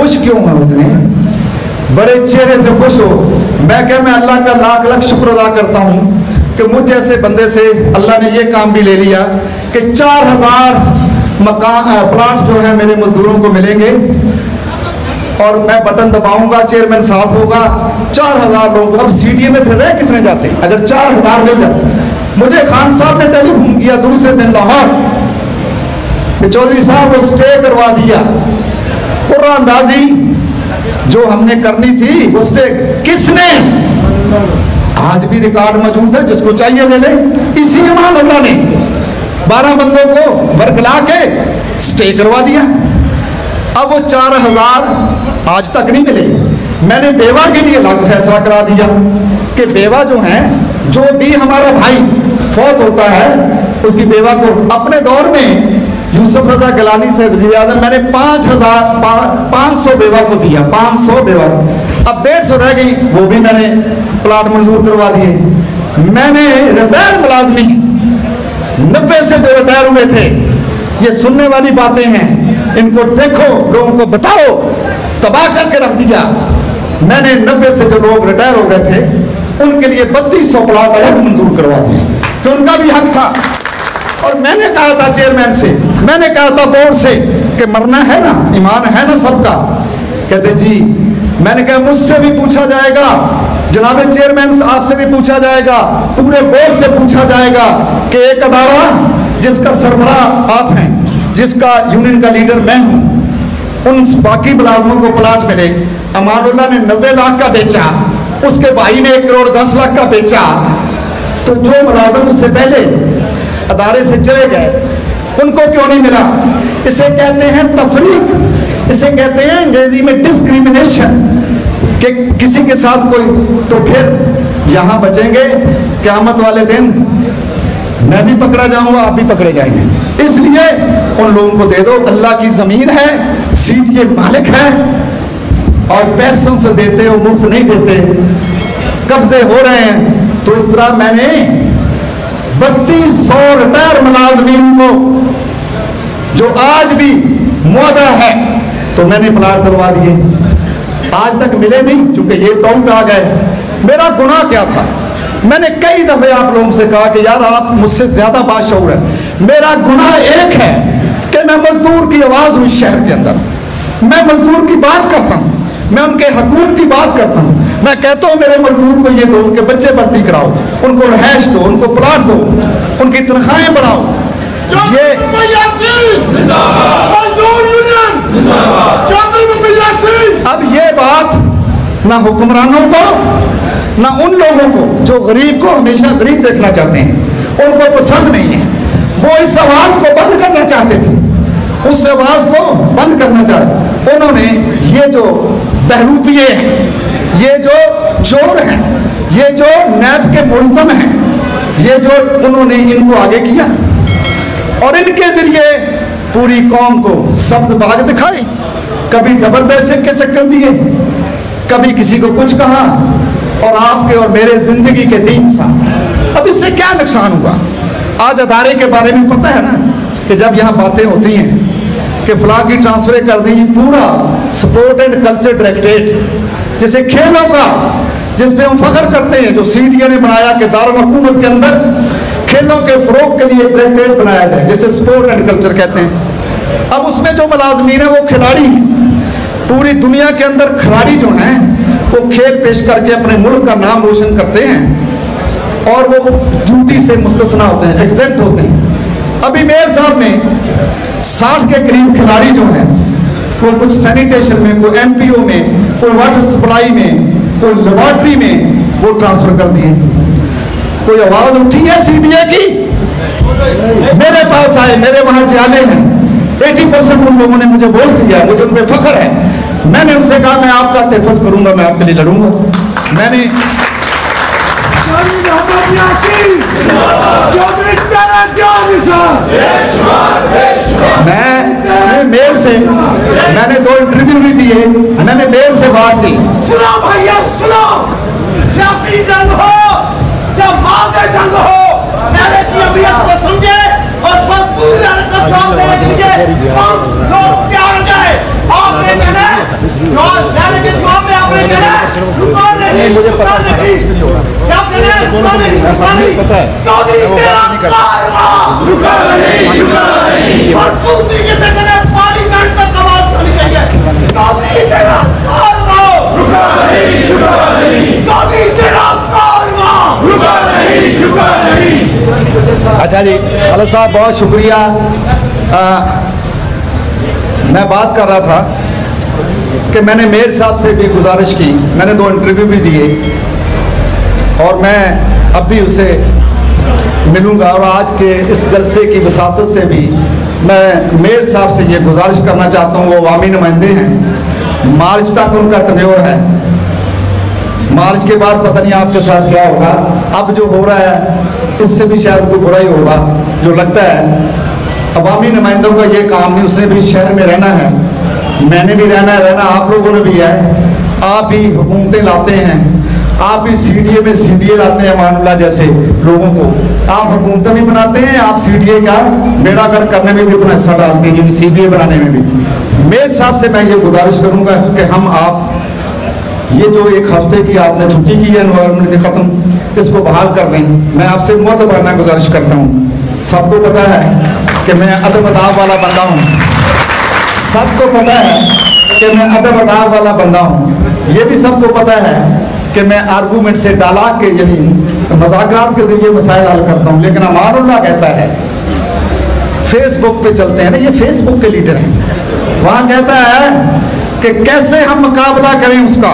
खुश क्यों हैं उतने, बड़े चेहरे से खुश हो। मैं अल्लाह का लाख लाख शुक्र अदा करता हूँ कि मुझ जैसे बंदे से अल्लाह ने ये काम भी ले लिया कि 4000 मकान प्लाट जो है मेरे मजदूरों को मिलेंगे, और मैं बटन दबाऊंगा, चेयरमैन साथ होगा, 4000 लोग। अब सीटीए में फिर रह कितने जाते हैं, अगर 4000 मिल जाए। मुझे खान साहब ने टेलीफोन किया दूसरे दिन लाहौर कि चौधरी साहब वो स्टे करवा दिया, कुर्रानंदाजी जो हमने करनी थी वो स्टे किसने, आज भी रिकॉर्ड मौजूद है, जिसको चाहिए ले ले। इसी इमाम अल्लाह ने 12 बंदों को बरगला के स्टे करवा दिया। अब वो 4000 आज तक नहीं मिले। मैंने बेवा के लिए अलग फैसला करा दिया कि बेवा जो है, जो भी हमारा भाई फौत होता है उसकी बेवा को, अपने दौर में यूसुफ रजा गिलानी थे वज़ीर आज़म, मैंने 500 बेवा को दिया, 500 बेवा। अब 150 रह गई, वो भी मैंने प्लाट मंजूर करवा दिए। मैंने रिटायर मुलाजमी 90 से जो रिटायर हुए थे, ये सुनने वाली बातें हैं, इनको देखो, लोगों को बताओ, तबाह करके रख दिया। मैंने 90 से जो लोग रिटायर हो गए थे उनके लिए 3200 प्लाट अलग मंजूर करवा दिए कि उनका भी हक था। और मैंने कहा था चेयरमैन से, मैंने कहा था बोर्ड से कि मरना है ना, ईमान है ना सबका। कहते जी, मैंने कहा मुझसे भी पूछा जाएगा, जनाब चेयरमैन आपसे भी पूछा जाएगा, पूरे बोर्ड से पूछा जाएगा कि एक अदारा जिसका सरबराह आप हैं, जिसका यूनियन का लीडर मैं हूं, उन बाकी मुलाजमों को प्लाट मिले। अमानुल्लाह ने 90 लाख का बेचा, उसके भाई ने 1 करोड़ 10 लाख का बेचा, तो जो मुलाजम उससे पहले अदारे से चले गए उनको क्यों नहीं मिला? इसे कहते हैं तफरीक, इसे कहते हैं अंग्रेजी में डिस्क्रिमिनेशन, कि किसी के साथ कोई, तो फिर यहां बचेंगे क़यामत वाले दिन मैं भी पकड़ा जाऊंगा, आप भी पकड़े जाएंगे। इसलिए उन लोगों को दे दो, अल्लाह की जमीन है, सीट ये मालिक है, और पैसों से देते हो, मुफ्त नहीं देते, कब्जे हो रहे हैं। तो इस तरह मैंने 3200 रिटायर मुलाजमीन को जो आज भी मुआदा है, तो मैंने प्लाट करवा दिए। आज तक मिले नहीं, चूंकि ये डाउट आ गए। मेरा गुनाह क्या था? मैंने कई दफे आप लोगों से कहा कि यार आप मुझसे ज्यादा बाशऊर है। मेरा गुनाह एक है कि मैं मजदूर की आवाज हूं शहर के अंदर, मैं मजदूर की बात करता हूं, मैं उनके हकूक की बात करता हूं। मैं कहता हूं मेरे मजदूर को ये दो, उनके बच्चे भर्ती कराओ, उनको रहायश दो, उनको प्लाट दो, उनकी तनख्वाहें बढ़ाओ। ये अब ये बात ना हुक्मरानों को, ना उन लोगों को जो गरीब को हमेशा गरीब देखना चाहते हैं, उनको पसंद नहीं है। वो इस आवाज को बंद करना चाहते थे, उस आवाज को बंद करना चाहते। उन्होंने ये जो बहरूपिये हैं, ये जो चोर हैं, ये जो नैब के मुलज़म हैं, ये जो उन्होंने इनको आगे किया और इनके जरिए पूरी कौम को सब्ज बाग दिखाई। कभी डबल बेसिक के चक्कर दिए, कभी किसी को कुछ कहा, और आपके और मेरे जिंदगी के दीन सा। अब इससे क्या नुकसान हुआ? आज अदारे के बारे में पता है ना कि जब यहाँ बातें होती हैं कि फलां की ट्रांसफर कर दी, पूरा स्पोर्ट एंड कल्चर डायरेक्टरेट जैसे खेलों का, जिसमें हम फख्र करते हैं, जो सीटीए ने बनाया कि दारुल हुकूमत के अंदर खेलों के फरोग के लिए डायरेक्टरेट बनाया जाए, जैसे स्पोर्ट एंड कल्चर कहते हैं। अब उसमें जो मुलाजमीन है वो खिलाड़ी, पूरी दुनिया के अंदर खिलाड़ी जो हैं वो खेल पेश करके अपने मुल्क का नाम रोशन करते हैं, और वो ड्यूटी से मुस्तस्ना होते हैं, एग्जेंट होते हैं। अभी मेयर साहब ने 60 के करीब खिलाड़ी जो हैं वो कुछ सैनिटेशन में, कोई एमपीओ में, कोई वाटर सप्लाई में, कोई लेबॉर्ट्री में वो ट्रांसफर कर दिए। कोई आवाज उठी है सीबीए की? मेरे पास आए, मेरे वहां जाले हैं, 80% उन लोगों ने मुझे वोट दिया, मुझे उन पर फख्र है। मैंने उनसे कहा मैं आपका तहफ़्फ़ुज़ करूंगा, मैं आपके लिए लड़ूंगा। मैंने मैं मेयर से मैंने 2 इंटरव्यू भी दिए, मैंने मेयर से बात की। सुनो भैया सुनो, सियासी जंग हो या माज़े जंग हो, मेरे शरीयत को समझे और सब पूरा को जवाब देने के लिए हम लोग तैयार हो जाए। आपने कहना नहीं, मुझे पता है सारा कुछ भी नहीं होगा। मुझे पता है चौधरी वो बात नहीं करता। पार्लियामेंट तक आवाज चली गई है। चौधरी तेरा चौधरी तेरा अच्छा जी, खालिद साहब बहुत शुक्रिया। मैं बात कर रहा था कि मैंने मेयर साहब से भी गुजारिश की, मैंने 2 इंटरव्यू भी दिए और मैं अब भी उसे मिलूंगा। और आज के इस जलसे की वसासत से भी मैं मेयर साहब से ये गुजारिश करना चाहता हूँ, वो अवामी नुमाइंदे हैं, मार्च तक उनका टर्न्योर है, मार्च के बाद पता नहीं आपके साथ क्या होगा। अब जो हो रहा है इससे भी शायद कोई बुरा ही होगा जो लगता है। अवामी नुमाइंदों का ये काम नहीं, उसने भी शहर में रहना है, मैंने भी रहना है, आप लोगों ने भी है। आप ही हुकूमतें लाते हैं, आप ही सीडीए में सीडीए लाते हैं, मानुल्लाह जैसे लोगों को आप हुकूमतें भी बनाते हैं, आप सीडीए का बेड़ा गर्क करने में भी अपना हिस्सा डालते हैं, सीडीए बनाने में भी। मेयर साहब से मैं ये गुजारिश करूँगा कि हम आप ये जो 1 हफ्ते की आपने छुट्टी की है एनवायरनमेंट के ख़त्म, इसको बहाल कर दें। मैं आपसे मुअत्तबराना गुजारिश करता हूँ। सबको पता है कि मैं अदब अदाब वाला बंदा हूँ, सबको पता है कि मैं अदब अदाब वाला बंदा हूँ, ये भी सबको पता है कि मैं आर्गूमेंट से डाला के यानी मज़ाकरात के जरिए मसाइल हल करता हूँ। लेकिन अमानुल्लाह कहता है, फेसबुक पे चलते हैं ना, ये फेसबुक के लीडर हैं, वहाँ कहता है कि कैसे हम मुकाबला करें उसका।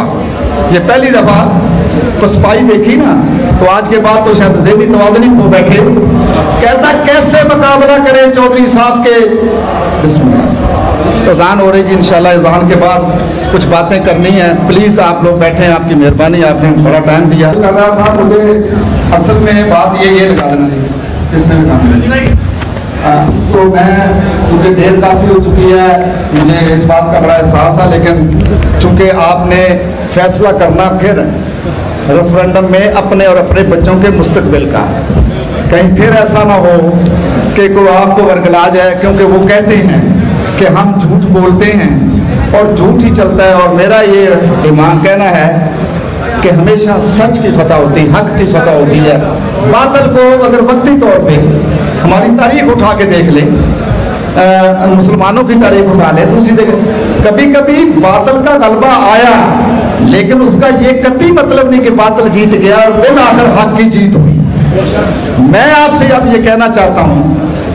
ये पहली दफ़ा पसपाई देखी ना, तो आज के बाद तो शायद ज़हनी तवाज़ुन ही खो बैठे। कहता कैसे मुकाबला करें चौधरी साहब के। बिस्मिल्लाह, अज़ान हो रही जी, इंशाल्लाह अज़ान के बाद कुछ बातें करनी है। प्लीज़ आप लोग बैठे हैं, आपकी मेहरबानी, आपने थोड़ा टाइम दिया। कर रहा था मुझे असल में बात ये लगा देना जी, किसने लगाना। तो मैं चूँकि देर काफ़ी हो चुकी है, मुझे इस बात का बड़ा एहसास है, लेकिन चूँकि आपने फैसला करना फिर रेफरेंडम में अपने और अपने बच्चों के मुस्तकबिल का, कहीं फिर ऐसा ना हो कि कोई आपको वर्गला जाए, क्योंकि वो कहते हैं कि हम झूठ बोलते हैं और झूठ ही चलता है। और मेरा ये ईमान कहना है कि हमेशा सच की फतह होती है, हक की फतह होती है। बातिल को अगर वक्ती तौर पे हमारी तारीख उठा के देख ले, मुसलमानों की तारीख उठा ले, दूसरी देख, कभी कभी बातिल का गलबा आया, लेकिन उसका ये कतई मतलब नहीं कि बातिल जीत गया और बिल आखिर हक की जीत हुई। मैं आपसे अब ये कहना चाहता हूँ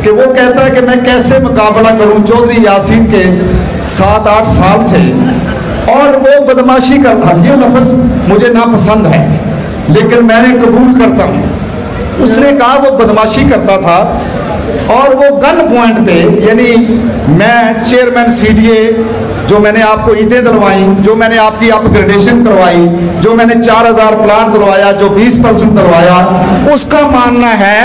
कि वो कहता है कि मैं कैसे मुकाबला करूँ। चौधरी यासीन के 7-8 साल थे और वो बदमाशी करता, ये लफ्ज़ मुझे नापसंद है लेकिन मैंने कबूल करता हूँ। उसने कहा वो बदमाशी करता था और वो गन पॉइंट पे, यानी मैं चेयरमैन सीडीए, जो मैंने आपको ईदें दिलवाई, जो मैंने आपकी अपग्रेडेशन करवाई, जो मैंने 4000 प्लाट दिलवाया, जो 20% दिलवाया, उसका मानना है,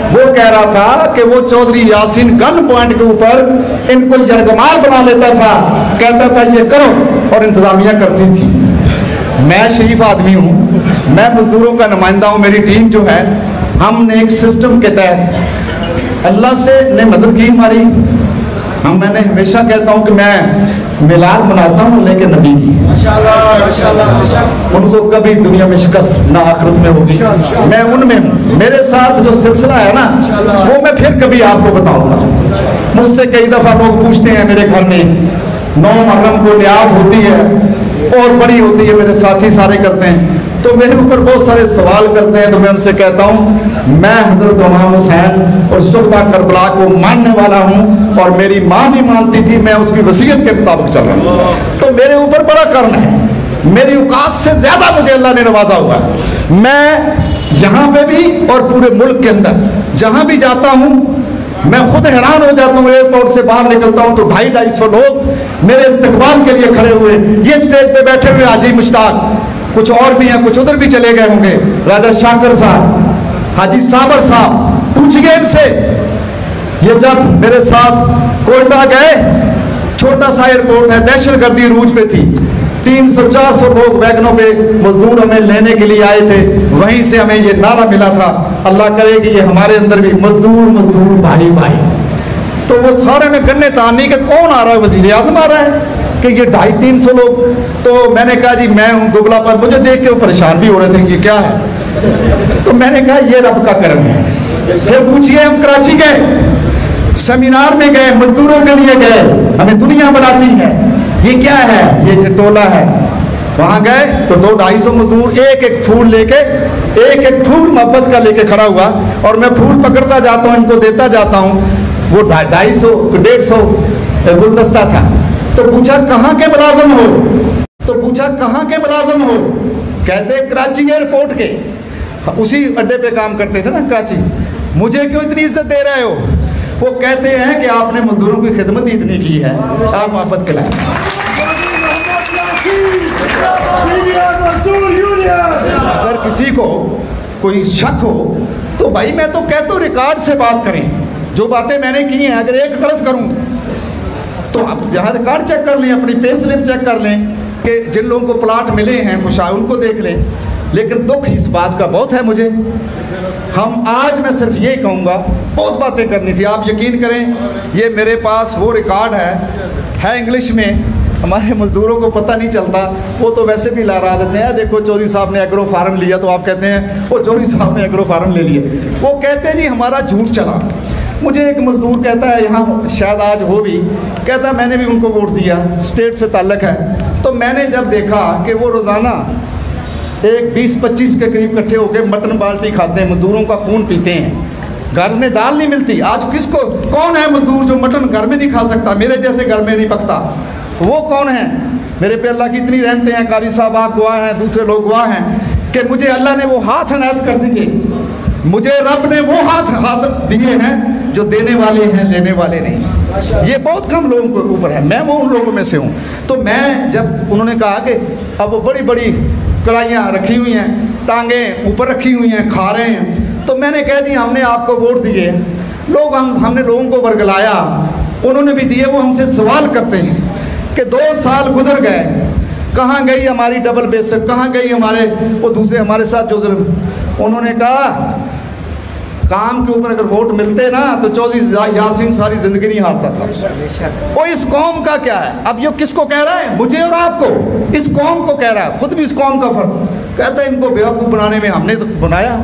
वो कह रहा था कि वो चौधरी यासीन गन पॉइंट के ऊपर इनको यरगमाल बना लेता था, कहता था ये करो और इंतजामिया करती थी। मैं शरीफ आदमी हूँ, मैं मजदूरों का नुमाइंदा हूँ, मेरी टीम जो है, हमने एक सिस्टम के तहत अल्लाह से ने मदद की हमारी। मैंने हमेशा कहता हूँ कि मैं मिलाद मनाता हूँ लेकिन नबी की, उनको कभी दुनिया में शिकस्त ना आखिरत में होगी, मैं उनमें हूँ। मेरे साथ जो सिलसिला है ना, वो मैं फिर कभी आपको बताऊंगा। मुझसे कई दफ़ा लोग पूछते हैं, मेरे घर में 9 मुहर्रम को न्याज होती है और बड़ी होती है, मेरे साथी सारे करते हैं, तो मेरे ऊपर बहुत सारे सवाल करते हैं। तो मैं उनसे कहता हूँ मैं हज़रत इमाम हुसैन और शुहदा करबला को मानने वाला हूँ और मेरी माँ भी मानती थी, मैं उसकी वसीयत के मुताबिक चल रहा हूँ। तो मेरे ऊपर बड़ा कर्म है, मेरी औकात से ज़्यादा मुझे अल्लाह ने नवाजा हुआ है। मैं यहाँ पे भी और पूरे मुल्क के अंदर जहाँ भी जाता हूँ मैं खुद हैरान हो जाता हूँ। एयरपोर्ट से बाहर निकलता हूँ तो 250-250 लोग मेरे इस्तकबाल के लिए खड़े हुए। ये स्टेज पे बैठे हुए हाजी मुश्ताक, कुछ और भी हैं, कुछ उधर भी चले गए होंगे, राजा शाकर साहब, हाजी साबर साहब, पूछिए इनसे। ये जब मेरे साथ कोयटा गए, छोटा सा एयरपोर्ट है, दहशतगर्दी रूज पे थी, 300-400 लोग वैगनों पे मजदूर हमें लेने के लिए आए थे। वहीं से हमें ये नारा मिला था, अल्लाह करे कि ये हमारे अंदर भी मजदूर मजदूर भाई भाई। तो वो सारे में गन्ने तानी के कौन आ रहा है, वज़ीर आज़म आ रहा है कि ये 250-300 लोग। तो मैंने कहा जी मैं हूँ दुबला, पर मुझे देख के वो परेशान भी हो रहे थे कि क्या है। तो मैंने कहा ये रब का कर्म है। फिर पूछिए, हम कराची गए, सेमिनार में गए, मजदूरों के लिए गए, हमें दुनिया बनाती है, ये क्या है, ये टोला है। वहां गए तो 200-250 मजदूर एक एक फूल लेके, एक एक फूल मोहब्बत का लेके खड़ा हुआ, और मैं फूल पकड़ता जाता हूँ, इनको देता जाता हूँ। वो 250-150 गुलदस्ता था। तो पूछा कहाँ के मुलाजिम हो, तो पूछा कहाँ के मुलाजिम हो, कहते कराची एयरपोर्ट के, उसी अड्डे पे काम करते थे ना कराची। मुझे क्यों इतनी इज्जत दे रहे हो? वो कहते हैं कि आपने मजदूरों की खिदमत ही इतनी की है, आप मोहब्बत खिलाएं। अगर किसी को कोई शक हो तो भाई मैं तो कहता हूँ रिकॉर्ड से बात करें, जो बातें मैंने की हैं। अगर एक गलत करूं तो आप जहाँ रिकॉर्ड चेक कर लें, अपनी पे स्लिप चेक कर लें कि जिन लोगों को प्लाट मिले हैं खुशा, उनको देख लें। लेकिन दुख इस बात का बहुत है मुझे। हम आज मैं सिर्फ यही कहूँगा, बहुत बातें करनी थी, आप यकीन करें ये मेरे पास वो रिकॉर्ड है इंग्लिश में। हमारे मजदूरों को पता नहीं चलता, वो तो वैसे भी लहरा देते हैं, देखो चौधरी साहब ने एग्रो फार्म लिया, तो आप कहते हैं वो चौधरी साहब ने एग्रो फार्म ले लिया। वो कहते हैं जी हमारा झूठ चला। मुझे एक मजदूर कहता है, यहाँ शायद आज हो भी, कहता है मैंने भी उनको वोट दिया, स्टेट से ताल्लुक़ है। तो मैंने जब देखा कि वो रोज़ाना एक 20-25 के करीब इकट्ठे होकर मटन बाल्टी खाते हैं, मजदूरों का खून पीते हैं, घर में दाल नहीं मिलती। आज किसको, कौन है मजदूर जो मटन घर में नहीं खा सकता? मेरे जैसे घर में नहीं पकता, वो कौन है? मेरे पे अल्लाह की इतनी रहमतें हैं, कारी साहब आप गवाह हैं, दूसरे लोग गवाह हैं कि मुझे अल्लाह ने वो हाथ अनायत कर दिए, मुझे रब ने वो हाथ दिए हैं जो देने वाले हैं, लेने वाले नहीं। ये बहुत कम लोगों के ऊपर है, मैं वो उन लोगों में से हूँ। तो मैं जब उन्होंने कहा कि अब वो बड़ी बड़ी कढ़ाइयाँ रखी हुई हैं, टांगें ऊपर रखी हुई हैं, खा रहे हैं, तो मैंने कह दिया हमने आपको वोट दिए, लोग हमने लोगों को वर्गलाया, उन्होंने भी दिए। वो हमसे सवाल करते हैं कि 2 साल गुजर गए, कहाँ गई हमारी डबल बेसिक, कहाँ गई हमारे वो दूसरे हमारे साथ जो जुल्म। उन्होंने कहा काम के ऊपर अगर वोट मिलते ना तो चौधरी यासीन सारी जिंदगी नहीं हारता था। वो इस कौम का क्या है? अब ये किसको कह रहा है? मुझे और आपको, इस कौम को कह रहा है, खुद भी इस कौम का फर्क। कहता है इनको बेवकूफ़ बनाने में हमने तो बनाया,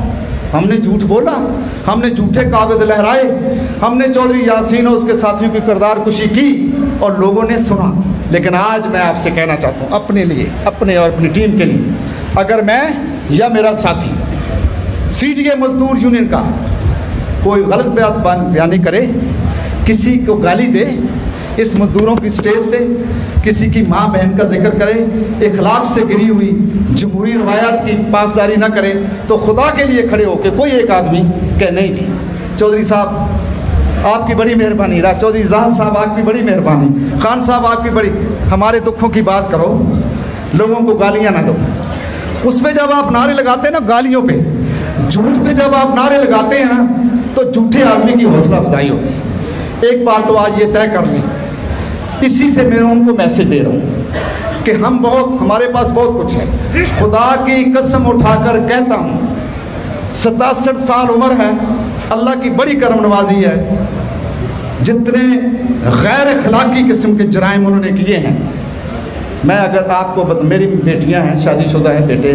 हमने झूठ बोला, हमने झूठे कागज़ लहराए, हमने चौधरी यासीन और उसके साथियों की किरदार कुशी की और लोगों ने सुना। लेकिन आज मैं आपसे कहना चाहता हूँ अपने लिए, अपने और अपनी टीम के लिए, अगर मैं या मेरा साथी CDA मजदूर यूनियन का कोई गलत बयानी करे, किसी को गाली दे इस मजदूरों की स्टेज से, किसी की माँ बहन का जिक्र करे, इखलाक से गिरी हुई जमहूरी रवायात की पासदारी ना करे, तो खुदा के लिए खड़े होकर कोई एक आदमी कहे नहीं जी चौधरी साहब आपकी बड़ी मेहरबानी, चौधरी जहान साहब आपकी बड़ी मेहरबानी, खान साहब आपकी बड़ी, हमारे दुखों की बात करो, लोगों को गालियाँ ना दो। उस पर जब आप नारे लगाते हैं ना, गालियों पे, झूठ पे जब आप नारे लगाते हैं ना, तो झूठे आदमी की हौसला अफजाई होती है। एक बात तो आज ये तय कर लें, इसी से मैं उनको मैसेज दे रहा हूँ कि हमारे पास बहुत कुछ है। खुदा की कसम उठाकर कहता हूँ 67 साल उम्र है, अल्लाह की बड़ी करम नवाजी है। जितने गैर अखलाकी किस्म के जराइम उन्होंने किए हैं, मैं अगर आपको मेरी बेटियां हैं, शादीशुदा हैं बेटे,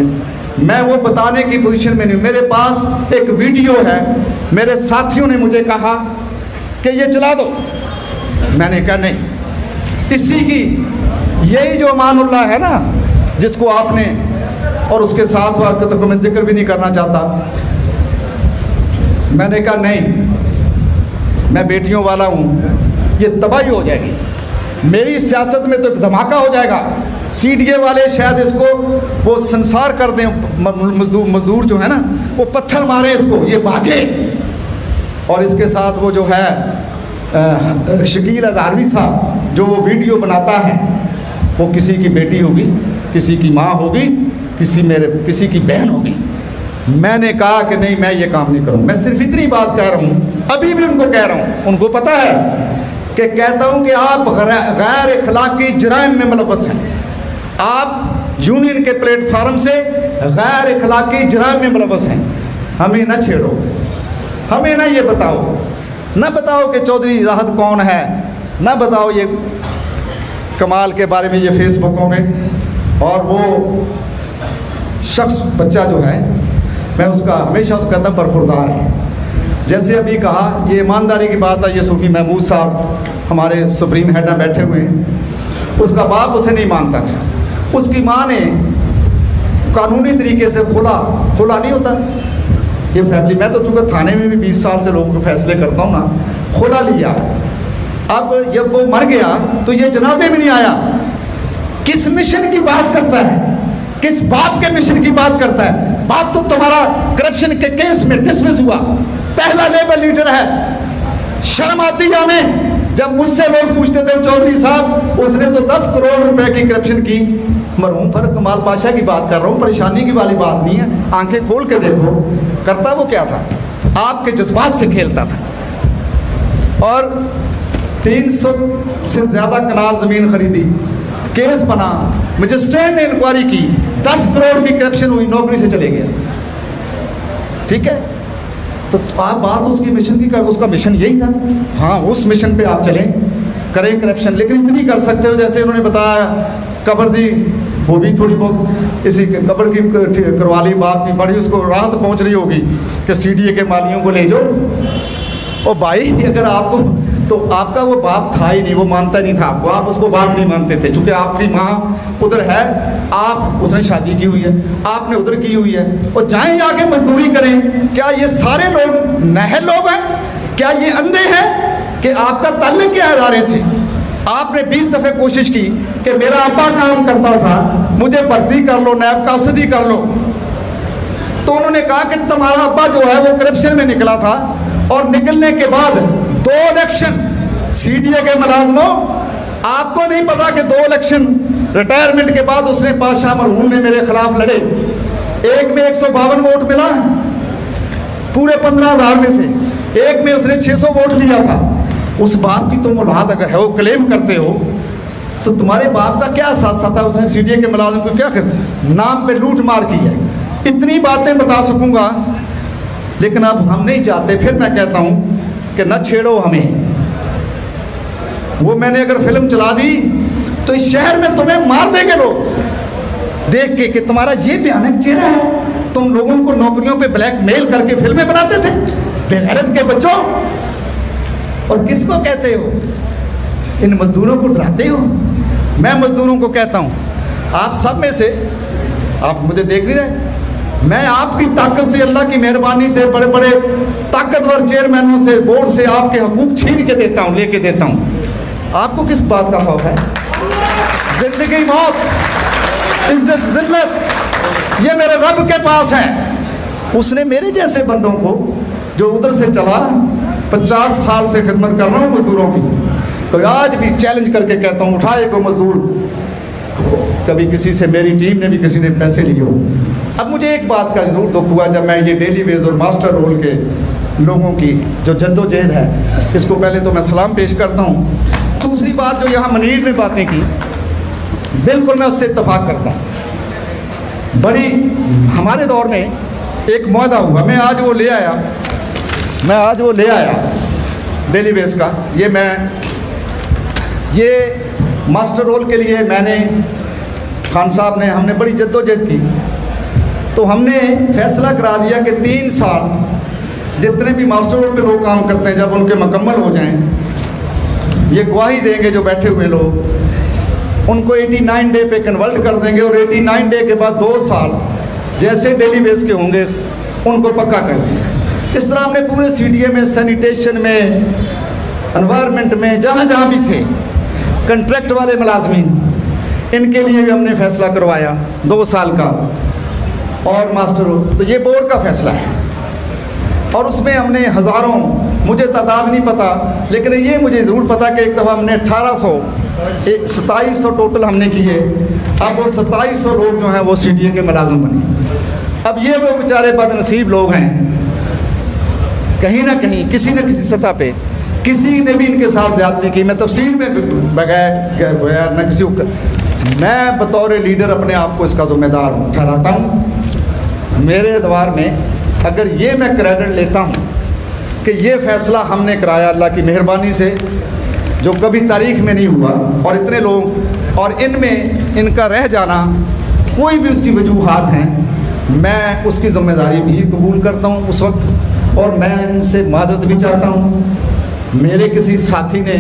मैं वो बताने की पोजीशन में नहीं। मेरे पास एक वीडियो है, मेरे साथियों ने मुझे कहा कि ये चला दो, मैंने कहा नहीं। इसी की यही जो अमानुल्लाह है ना, जिसको आपने और उसके साथ वाक़ को मैं जिक्र भी नहीं करना चाहता, मैंने कहा नहीं, मैं बेटियों वाला हूँ, ये तबाही हो जाएगी, मेरी सियासत में तो एक धमाका हो जाएगा। CDA वाले शायद इसको वो संसार कर दें, मजदूर जो है ना वो पत्थर मारे इसको, ये भागे। और इसके साथ वो जो है शकील अज़ारवी साहब जो वो वीडियो बनाता है, वो किसी की बेटी होगी, किसी की माँ होगी, किसी की बहन होगी। मैंने कहा कि नहीं, मैं ये काम नहीं करूँ। मैं सिर्फ इतनी बात कह रहा हूँ, अभी भी उनको कह रहा हूँ, उनको पता है कि कहता हूँ कि आप गैर अखलाकी जराइम में मुलव्वस हैं, आप यूनियन के प्लेटफार्म से गैर अखलाकी जराइम में मुलव्वस हैं। हमें ना छेड़ो, हमें ना ये बताओ, ना बताओ कि चौधरी राहत कौन है, ना बताओ ये कमाल के बारे में ये फेसबुकों में, और वो शख्स बच्चा जो है मैं उसका हमेशा उस कदम पर खुरदार है। जैसे अभी कहा, ये ईमानदारी की बात है, ये सूफी महमूद साहब हमारे सुप्रीम हेड में बैठे हुए हैं, उसका बाप उसे नहीं मानता था, उसकी माँ ने कानूनी तरीके से खुला नहीं होता ये फैमिली, मैं तो चूँकि थाने में भी 20 साल से लोगों के फैसले करता हूँ ना, खुला लिया। अब जब वो मर गया तो ये जनाजे में नहीं आया। किस मिशन की बात करता है, किस बाप के मिशन की बात करता है? बात तो तुम्हारा करप्शन के केस में डिसमिस हुआ, पहला लेबर लीडर है। शर्म आती है हमें जब मुझसे लोग पूछते थे चौधरी साहब उसने तो 10 करोड़ रुपए की करप्शन की। मरहूम फर्क कमाल पाशा की बात कर रहा हूँ, परेशानी की वाली बात नहीं है। आंखें खोल के देखो, करता वो क्या था, आपके जज्बात से खेलता था। और 300 से ज़्यादा कनाल ज़मीन खरीदी, केस बना, मजिस्ट्रेट ने इंक्वायरी की, 10 करोड़ की करप्शन हुई, नौकरी से चले गए। ठीक है, तो आप बात उसकी मिशन की कर, उसका मिशन यही था। हाँ, उस मिशन पे आप चलें, करें करप्शन, लेकिन इतनी कर सकते हो जैसे उन्होंने बताया कब्र दी, वो भी थोड़ी बहुत इसी कब्र की करवा ली, बाप की बड़ी उसको राहत पहुंच रही होगी कि सीडीए के मालियों को ले जाओ। ओ भाई, अगर आपको, तो आपका वो बाप था ही नहीं, वो मानता नहीं था आपको, आप उसको बाप नहीं मानते थे, चूँकि आपकी माँ उधर है, आप उसने शादी की हुई है, आपने उधर की हुई है, और जाएं जाके मजदूरी करें। क्या ये सारे लोग नहर लोग हैं? क्या ये अंधे हैं कि आपका ताल्लुक क्या है इदारे से? आपने 20 दफ़े कोशिश की कि मेरा अब्बा काम करता था, मुझे भर्ती कर लो, नैब कासदी कर लो, तो उन्होंने कहा कि तुम्हारा अब्बा जो है वो करप्शन में निकला था, और निकलने के बाद 2 इलेक्शन सीडीए के मुलाजमों, आपको नहीं पता कि 2 इलेक्शन रिटायरमेंट के बाद उसने पाशाह मरहूम ने मेरे खिलाफ लड़े, एक में 152 वोट मिला पूरे 15,000 में से, एक में उसने 600 वोट लिया था। उस बाप की तुम औलाद अगर है, वो क्लेम करते हो, तो तुम्हारे बाप का क्या साथ था? उसने सीडीए के मुलाजिम को क्या कर नाम पे लूट मार की है। इतनी बातें बता सकूंगा, लेकिन अब हम नहीं चाहते। फिर मैं कहता हूँ कि न छेड़ो हमें। वो मैंने अगर फिल्म चला दी तो इस शहर में तुम्हें मार देंगे लोग देख के कि तुम्हारा ये भयानक चेहरा है। तुम लोगों को नौकरियों पे ब्लैकमेल करके फिल्में बनाते थे, बेगैरत के बच्चों। और किसको कहते हो? इन मजदूरों को डराते हो। मैं मजदूरों को कहता हूँ, आप सब में से, आप मुझे देख नहीं रहे, मैं आपकी ताकत से, अल्लाह की मेहरबानी से, बड़े बड़े ताकतवर चेयरमैनों से, बोर्ड से आपके हकूक छीन के देता हूँ, लेके देता हूँ। आपको किस बात का खौफ है? जिंदगी, मौत, इज्जत, जिल्लत, ये मेरे रब के पास है। उसने मेरे जैसे बंदों को, जो उधर से चला, 50 साल से खिदमत कर रहा हूँ मजदूरों की, तो आज भी चैलेंज करके कहता हूँ, उठाए को मजदूर। कभी किसी से, मेरी टीम ने भी किसी ने पैसे लिए हो। अब मुझे एक बात का जरूर दुख हुआ जब मैं ये डेली वेज और मास्टर रोल के लोगों की जो जद्दोजहद है, इसको पहले तो मैं सलाम पेश करता हूँ। दूसरी बात जो यहाँ मनीर ने बातें की, बिल्कुल मैं उससे इत्तफाक करता हूँ। बड़ी हमारे दौर में एक मुआहदा हुआ, मैं आज वो ले आया डेली वेज का। ये मास्टर रोल के लिए मैंने, खान साहब ने, हमने बड़ी जद्दोजहद की, तो हमने फैसला करा दिया कि 3 साल जितने भी मास्टर रोल पे लोग काम करते हैं, जब उनके मुकम्मल हो जाएं, ये गवाही देंगे जो बैठे हुए लोग, उनको 89 डे पे कन्वर्ट कर देंगे, और 89 डे के बाद 2 साल जैसे डेली बेस के होंगे उनको पक्का कर देंगे। इस तरह हमने पूरे सीडीए में, सैनिटेशन में, एनवायरनमेंट में, जहाँ जहाँ भी थे कंट्रैक्ट वाले मुलाजमीन, इनके लिए भी हमने फैसला करवाया 2 साल का। और मास्टर, तो ये बोर्ड का फैसला है, और उसमें हमने हज़ारों, मुझे तादाद नहीं पता, लेकिन ये मुझे ज़रूर पता कि एक दफ़ा हमने 2700 टोटल हमने किए। अब वो 2700 लोग जो हैं वो सीडीए के मुलाजिम बने। अब ये वो बेचारे बदनसीब लोग हैं, कहीं ना कहीं, किसी न किसी सतह पे, किसी ने भी इनके साथ ज़्यादती की। मैं तफसील में बगैर न किसी को, मैं बतौर लीडर अपने आप को इसका ज़िम्मेदार ठहराता हूँ। मेरे एतबार में अगर ये मैं क्रेडिट लेता हूँ कि ये फ़ैसला हमने कराया अल्लाह की मेहरबानी से, जो कभी तारीख़ में नहीं हुआ, और इतने लोग और इनमें इनका रह जाना कोई भी उसकी वजूहात हैं, मैं उसकी ज़िम्मेदारी भी कबूल करता हूँ उस वक्त, और मैं इनसे मादरत भी चाहता हूँ। मेरे किसी साथी ने